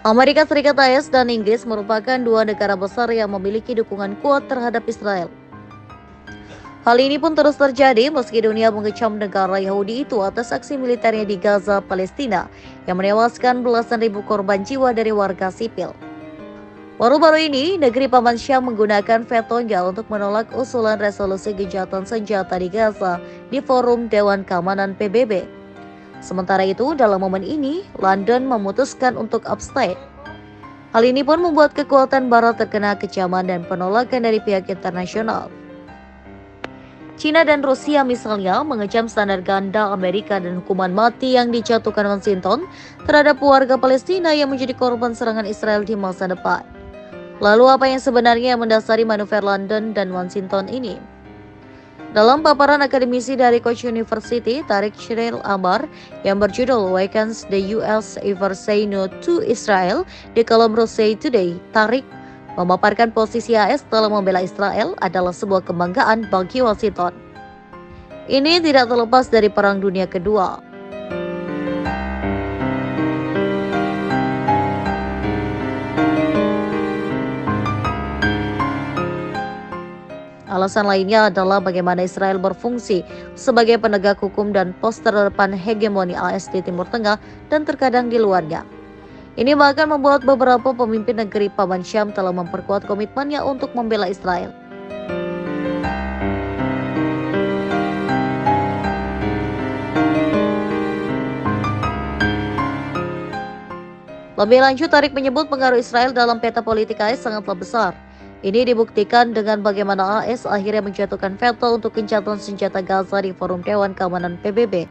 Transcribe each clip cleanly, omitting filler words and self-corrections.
Amerika Serikat AS dan Inggris merupakan dua negara besar yang memiliki dukungan kuat terhadap Israel. Hal ini pun terus terjadi meski dunia mengecam negara Yahudi itu atas aksi militernya di Gaza, Palestina yang menewaskan belasan ribu korban jiwa dari warga sipil. Baru-baru ini, negeri Paman Syam menggunakan vetonya untuk menolak usulan resolusi gencatan senjata di Gaza di Forum Dewan Keamanan PBB. Sementara itu, dalam momen ini, London memutuskan untuk abstain. Hal ini pun membuat kekuatan Barat terkena kecaman dan penolakan dari pihak internasional. China dan Rusia misalnya mengecam standar ganda Amerika dan hukuman mati yang dijatuhkan Washington terhadap warga Palestina yang menjadi korban serangan Israel di masa depan. Lalu apa yang sebenarnya mendasari manuver London dan Washington ini? Dalam paparan akademisi dari Koch University, Tariq Shirel Amar yang berjudul Why Can't the US Ever Say No to Israel di kolom Russia Today, Tariq memaparkan posisi AS dalam membela Israel adalah sebuah kebanggaan bagi Washington. Ini tidak terlepas dari Perang Dunia Kedua. Alasan lainnya adalah bagaimana Israel berfungsi sebagai penegak hukum dan pos terdepan hegemoni AS di Timur Tengah dan terkadang di luarnya. Ini bahkan membuat beberapa pemimpin negeri Paman Syam telah memperkuat komitmennya untuk membela Israel. Lebih lanjut, Tariq menyebut pengaruh Israel dalam peta politik AS sangatlah besar. Ini dibuktikan dengan bagaimana AS akhirnya menjatuhkan veto untuk gencatan senjata Gaza di Forum Dewan Keamanan PBB.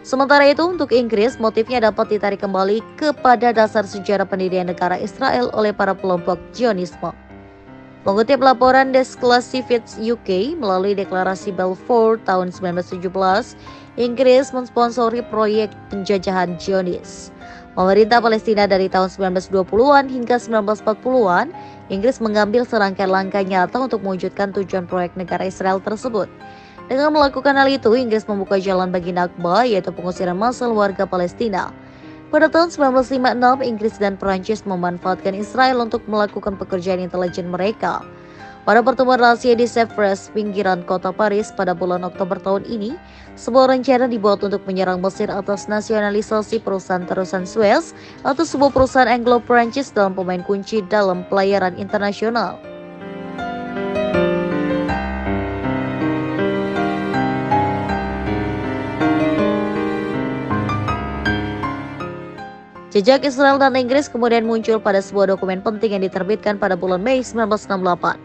Sementara itu, untuk Inggris, motifnya dapat ditarik kembali kepada dasar sejarah pendirian negara Israel oleh para kelompok Zionisme. Mengutip laporan Desk Classifieds UK melalui deklarasi Balfour tahun 1917, Inggris mensponsori proyek penjajahan Zionis. Pemerintah Palestina dari tahun 1920-an hingga 1940-an, Inggris mengambil serangkaian langkah nyata untuk mewujudkan tujuan proyek negara Israel tersebut. Dengan melakukan hal itu, Inggris membuka jalan bagi Nakba, yaitu pengusiran massal warga Palestina. Pada tahun 1956, Inggris dan Perancis memanfaatkan Israel untuk melakukan pekerjaan intelijen mereka. Pada pertemuan rahasia di Sèvres, pinggiran kota Paris pada bulan Oktober tahun ini, sebuah rencana dibuat untuk menyerang Mesir atas nasionalisasi perusahaan terusan Suez atau sebuah perusahaan Anglo-Perancis dalam pemain kunci dalam pelayaran internasional. Jejak Israel dan Inggris kemudian muncul pada sebuah dokumen penting yang diterbitkan pada bulan Mei 1968.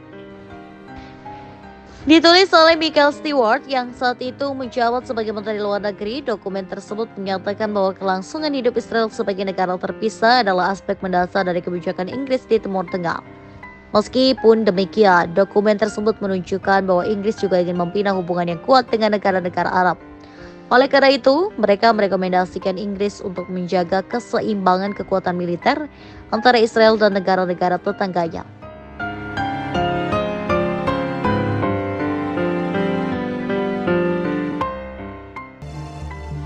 Ditulis oleh Michael Stewart yang saat itu menjabat sebagai Menteri Luar Negeri, dokumen tersebut menyatakan bahwa kelangsungan hidup Israel sebagai negara terpisah adalah aspek mendasar dari kebijakan Inggris di Timur Tengah. Meskipun demikian, dokumen tersebut menunjukkan bahwa Inggris juga ingin membina hubungan yang kuat dengan negara-negara Arab. Oleh karena itu, mereka merekomendasikan Inggris untuk menjaga keseimbangan kekuatan militer antara Israel dan negara-negara tetangganya.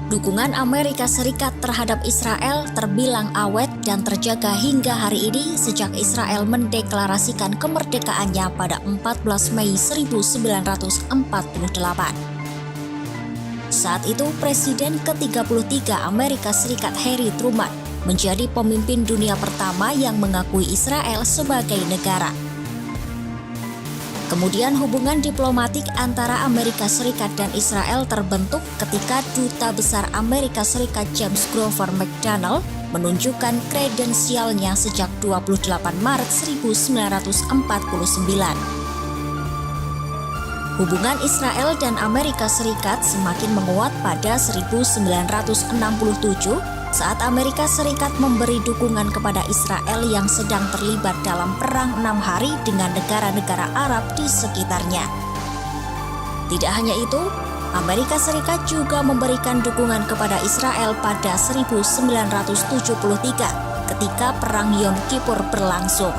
Dukungan Amerika Serikat terhadap Israel terbilang awet dan terjaga hingga hari ini sejak Israel mendeklarasikan kemerdekaannya pada 14 Mei 1948. Saat itu, Presiden ke-33 Amerika Serikat Harry Truman menjadi pemimpin dunia pertama yang mengakui Israel sebagai negara. Kemudian hubungan diplomatik antara Amerika Serikat dan Israel terbentuk ketika Duta Besar Amerika Serikat James Grover McDonnell menunjukkan kredensialnya sejak 28 Maret 1949. Hubungan Israel dan Amerika Serikat semakin menguat pada 1967 saat Amerika Serikat memberi dukungan kepada Israel yang sedang terlibat dalam Perang 6 Hari dengan negara-negara Arab di sekitarnya. Tidak hanya itu, Amerika Serikat juga memberikan dukungan kepada Israel pada 1973 ketika Perang Yom Kippur berlangsung.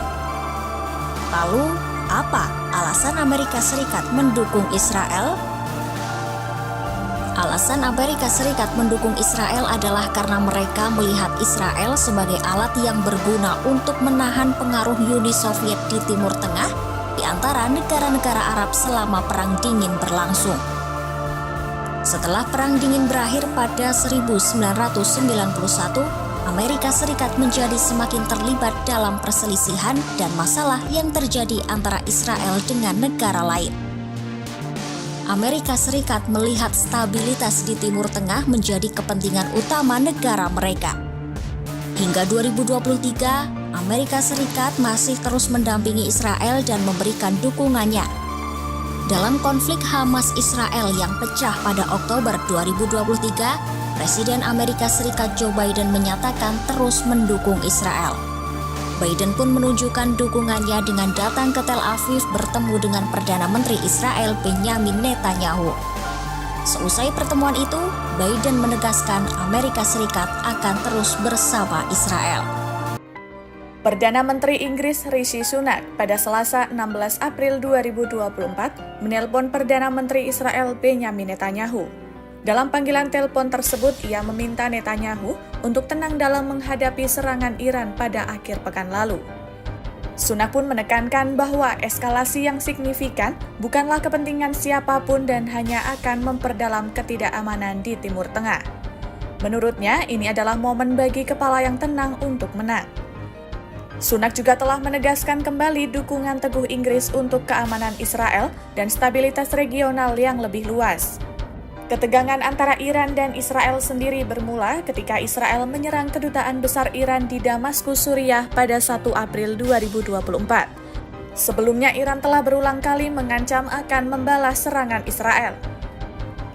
Lalu, apa alasan Amerika Serikat mendukung Israel? Alasan Amerika Serikat mendukung Israel adalah karena mereka melihat Israel sebagai alat yang berguna untuk menahan pengaruh Uni Soviet di Timur Tengah di antara negara-negara Arab selama Perang Dingin berlangsung. Setelah Perang Dingin berakhir pada 1991, Amerika Serikat menjadi semakin terlibat dalam perselisihan dan masalah yang terjadi antara Israel dengan negara lain. Amerika Serikat melihat stabilitas di Timur Tengah menjadi kepentingan utama negara mereka. Hingga 2023, Amerika Serikat masih terus mendampingi Israel dan memberikan dukungannya. Dalam konflik Hamas-Israel yang pecah pada Oktober 2023, Presiden Amerika Serikat Joe Biden menyatakan terus mendukung Israel. Biden pun menunjukkan dukungannya dengan datang ke Tel Aviv bertemu dengan Perdana Menteri Israel Benyamin Netanyahu. Seusai pertemuan itu, Biden menegaskan Amerika Serikat akan terus bersama Israel. Perdana Menteri Inggris Rishi Sunak pada Selasa 16 April 2024 menelpon Perdana Menteri Israel Benyamin Netanyahu. Dalam panggilan telepon tersebut, ia meminta Netanyahu untuk tenang dalam menghadapi serangan Iran pada akhir pekan lalu. Sunak pun menekankan bahwa eskalasi yang signifikan bukanlah kepentingan siapapun dan hanya akan memperdalam ketidakamanan di Timur Tengah. Menurutnya, ini adalah momen bagi kepala yang tenang untuk menang. Sunak juga telah menegaskan kembali dukungan teguh Inggris untuk keamanan Israel dan stabilitas regional yang lebih luas. Ketegangan antara Iran dan Israel sendiri bermula ketika Israel menyerang kedutaan besar Iran di Damaskus, Suriah pada 1 April 2024. Sebelumnya Iran telah berulang kali mengancam akan membalas serangan Israel.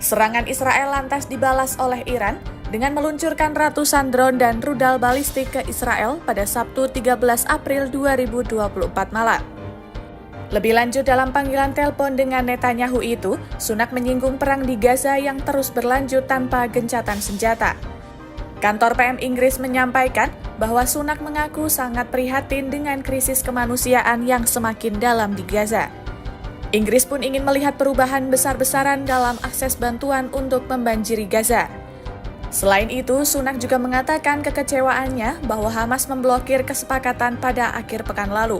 Serangan Israel lantas dibalas oleh Iran dengan meluncurkan ratusan drone dan rudal balistik ke Israel pada Sabtu 13 April 2024 malam. Lebih lanjut dalam panggilan telepon dengan Netanyahu itu, Sunak menyinggung perang di Gaza yang terus berlanjut tanpa gencatan senjata. Kantor PM Inggris menyampaikan bahwa Sunak mengaku sangat prihatin dengan krisis kemanusiaan yang semakin dalam di Gaza. Inggris pun ingin melihat perubahan besar-besaran dalam akses bantuan untuk membanjiri Gaza. Selain itu, Sunak juga mengatakan kekecewaannya bahwa Hamas memblokir kesepakatan pada akhir pekan lalu.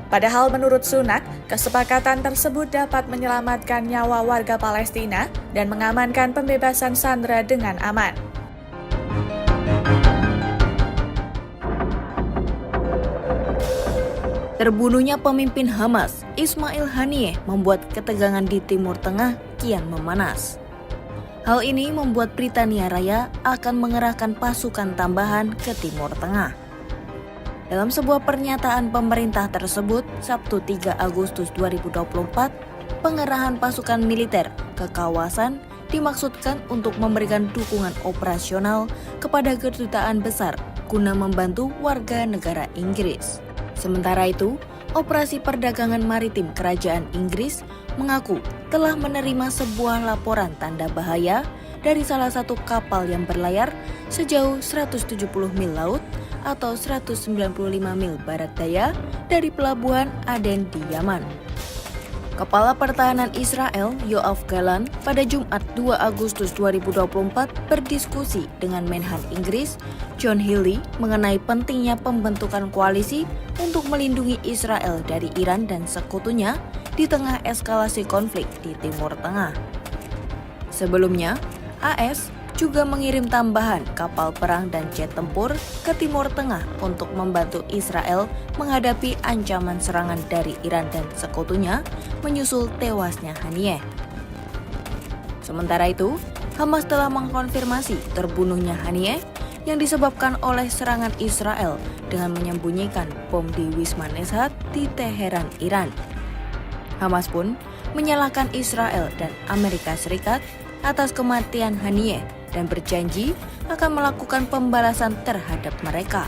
Padahal menurut Sunak, kesepakatan tersebut dapat menyelamatkan nyawa warga Palestina dan mengamankan pembebasan sandera dengan aman. Terbunuhnya pemimpin Hamas, Ismail Haniyeh, membuat ketegangan di Timur Tengah kian memanas. Hal ini membuat Britania Raya akan mengerahkan pasukan tambahan ke Timur Tengah. Dalam sebuah pernyataan pemerintah tersebut, Sabtu 3 Agustus 2024, pengerahan pasukan militer ke kawasan dimaksudkan untuk memberikan dukungan operasional kepada kedutaan besar guna membantu warga negara Inggris. Sementara itu, Operasi Perdagangan Maritim Kerajaan Inggris mengaku telah menerima sebuah laporan tanda bahaya dari salah satu kapal yang berlayar sejauh 170 mil laut atau 195 mil barat daya dari pelabuhan Aden di Yaman. Kepala Pertahanan Israel, Yoav Gallant, pada Jumat 2 Agustus 2024 berdiskusi dengan Menhan Inggris, John Healey, mengenai pentingnya pembentukan koalisi untuk melindungi Israel dari Iran dan sekutunya di tengah eskalasi konflik di Timur Tengah. Sebelumnya, AS juga mengirim tambahan kapal perang dan jet tempur ke Timur Tengah untuk membantu Israel menghadapi ancaman serangan dari Iran dan sekutunya menyusul tewasnya Haniyeh. Sementara itu, Hamas telah mengkonfirmasi terbunuhnya Haniyeh yang disebabkan oleh serangan Israel dengan menyembunyikan bom di Wisma Nezahat di Teheran, Iran. Hamas pun menyalahkan Israel dan Amerika Serikat atas kematian Haniyeh dan berjanji akan melakukan pembalasan terhadap mereka.